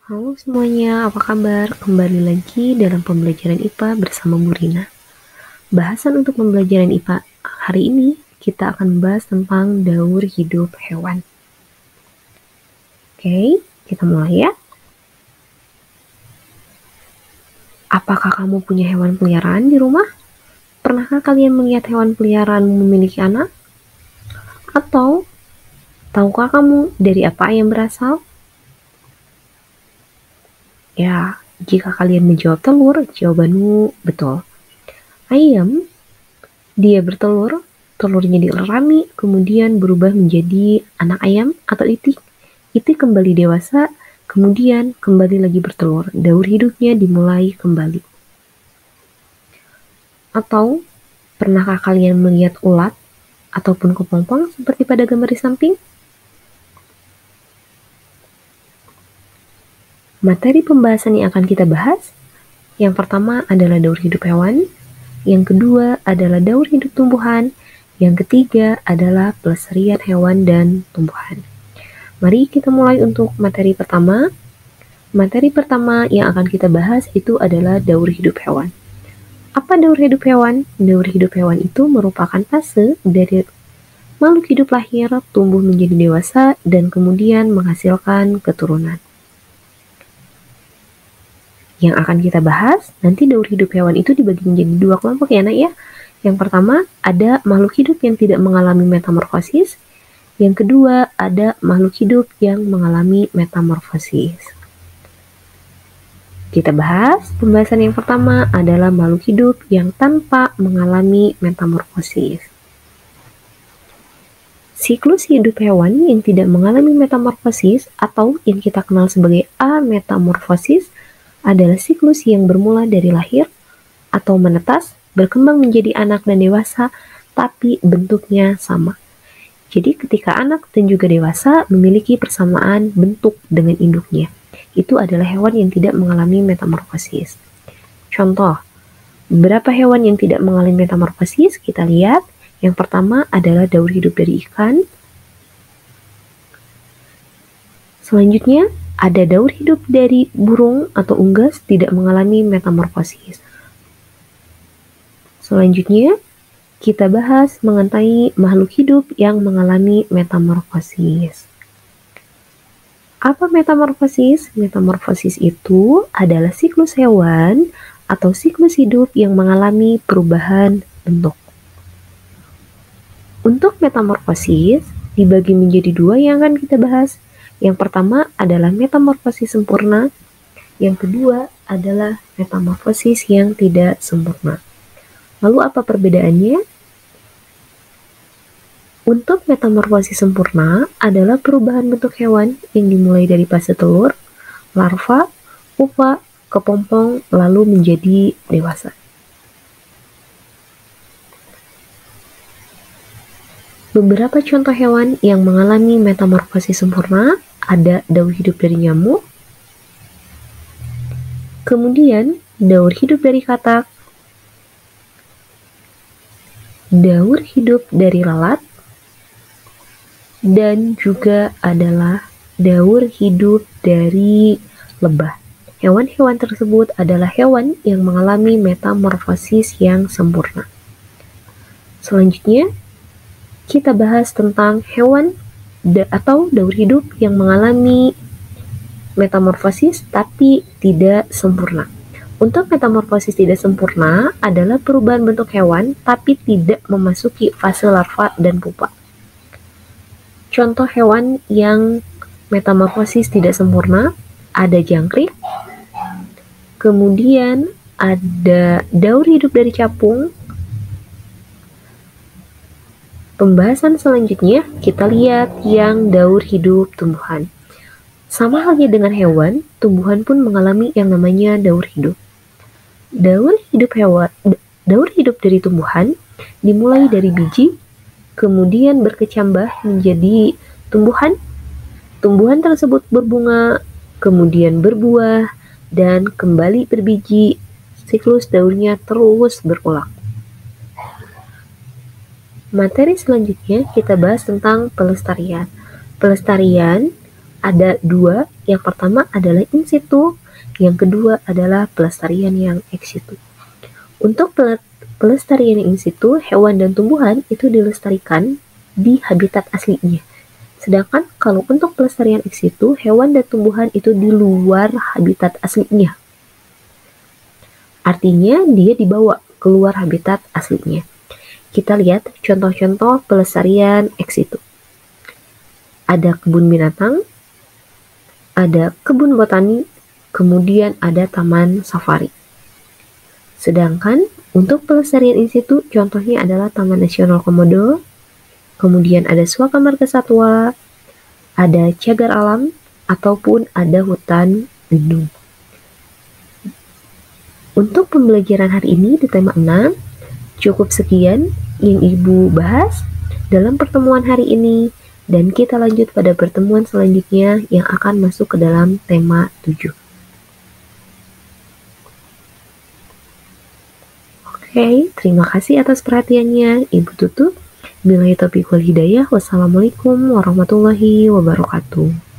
Halo semuanya, apa kabar? Kembali lagi dalam pembelajaran IPA bersama Bu Rina. Bahasan untuk pembelajaran IPA hari ini kita akan membahas tentang daur hidup hewan. Oke, kita mulai ya. Apakah kamu punya hewan peliharaan di rumah? Pernahkah kalian melihat hewan peliharaan memiliki anak? Atau tahukah kamu dari apa ayam berasal? Ya, jika kalian menjawab telur, jawabanmu betul. Ayam, dia bertelur, telurnya dilerami, kemudian berubah menjadi anak ayam atau itik. Itik kembali dewasa, kemudian kembali lagi bertelur. Daur hidupnya dimulai kembali. Atau, pernahkah kalian melihat ulat ataupun kepompong seperti pada gambar di samping? Materi pembahasan yang akan kita bahas, yang pertama adalah daur hidup hewan, yang kedua adalah daur hidup tumbuhan, yang ketiga adalah pelestarian hewan dan tumbuhan. Mari kita mulai untuk materi pertama. Materi pertama yang akan kita bahas itu adalah daur hidup hewan. Apa daur hidup hewan? Daur hidup hewan itu merupakan fase dari makhluk hidup lahir, tumbuh menjadi dewasa, dan kemudian menghasilkan keturunan. Yang akan kita bahas, nanti daur hidup hewan itu dibagi menjadi dua kelompok ya nak ya. Yang pertama, ada makhluk hidup yang tidak mengalami metamorfosis. Yang kedua, ada makhluk hidup yang mengalami metamorfosis. Kita bahas, pembahasan yang pertama adalah makhluk hidup yang tanpa mengalami metamorfosis. Siklus hidup hewan yang tidak mengalami metamorfosis atau yang kita kenal sebagai ametamorfosis adalah siklus yang bermula dari lahir atau menetas, berkembang menjadi anak dan dewasa, tapi bentuknya sama. Jadi ketika anak dan juga dewasa memiliki persamaan bentuk dengan induknya. Itu adalah hewan yang tidak mengalami metamorfosis. Contoh, beberapa hewan yang tidak mengalami metamorfosis kita lihat. Yang pertama adalah daur hidup dari ikan. Selanjutnya, ada daur hidup dari burung atau unggas tidak mengalami metamorfosis. Selanjutnya, kita bahas mengenai makhluk hidup yang mengalami metamorfosis. Apa metamorfosis? Metamorfosis itu adalah siklus hewan atau siklus hidup yang mengalami perubahan bentuk. Untuk metamorfosis dibagi menjadi dua yang akan kita bahas. Yang pertama adalah metamorfosis sempurna, yang kedua adalah metamorfosis yang tidak sempurna. Lalu apa perbedaannya? Untuk metamorfosis sempurna adalah perubahan bentuk hewan yang dimulai dari fase telur, larva, pupa, kepompong, lalu menjadi dewasa. Beberapa contoh hewan yang mengalami metamorfosis sempurna ada daur hidup dari nyamuk, kemudian daur hidup dari katak, daur hidup dari lalat, dan juga adalah daur hidup dari lebah. Hewan-hewan tersebut adalah hewan yang mengalami metamorfosis yang sempurna. Selanjutnya, kita bahas tentang hewan atau daur hidup yang mengalami metamorfosis tapi tidak sempurna. Untuk metamorfosis tidak sempurna adalah perubahan bentuk hewan tapi tidak memasuki fase larva dan pupa. Contoh hewan yang metamorfosis tidak sempurna ada jangkrik, kemudian ada daur hidup dari capung. Pembahasan selanjutnya kita lihat yang daur hidup tumbuhan. Sama halnya dengan hewan, tumbuhan pun mengalami yang namanya daur hidup. Daur hidup dari tumbuhan dimulai dari biji, kemudian berkecambah menjadi tumbuhan. Tumbuhan tersebut berbunga, kemudian berbuah, dan kembali berbiji. Siklus daurnya terus berulang. Materi selanjutnya kita bahas tentang pelestarian. Pelestarian ada dua. Yang pertama adalah in situ, yang kedua adalah pelestarian yang ex situ. Untuk pelestarian in situ, hewan dan tumbuhan itu dilestarikan di habitat aslinya. Sedangkan kalau untuk pelestarian ex situ, hewan dan tumbuhan itu di luar habitat aslinya. Artinya dia dibawa keluar habitat aslinya. Kita lihat contoh-contoh pelestarian ex situ. Ada kebun binatang, ada kebun botani, kemudian ada taman safari. Sedangkan untuk pelestarian in situ, contohnya adalah Taman Nasional Komodo, kemudian ada Suaka Marga Satwa, ada cagar alam, ataupun ada hutan lindung. Untuk pembelajaran hari ini di tema 6, cukup sekian yang Ibu bahas dalam pertemuan hari ini, dan kita lanjut pada pertemuan selanjutnya yang akan masuk ke dalam tema 7. Oke, terima kasih atas perhatiannya. Ibu tutup. Billahi taufiq wal hidayah. Wassalamualaikum warahmatullahi wabarakatuh.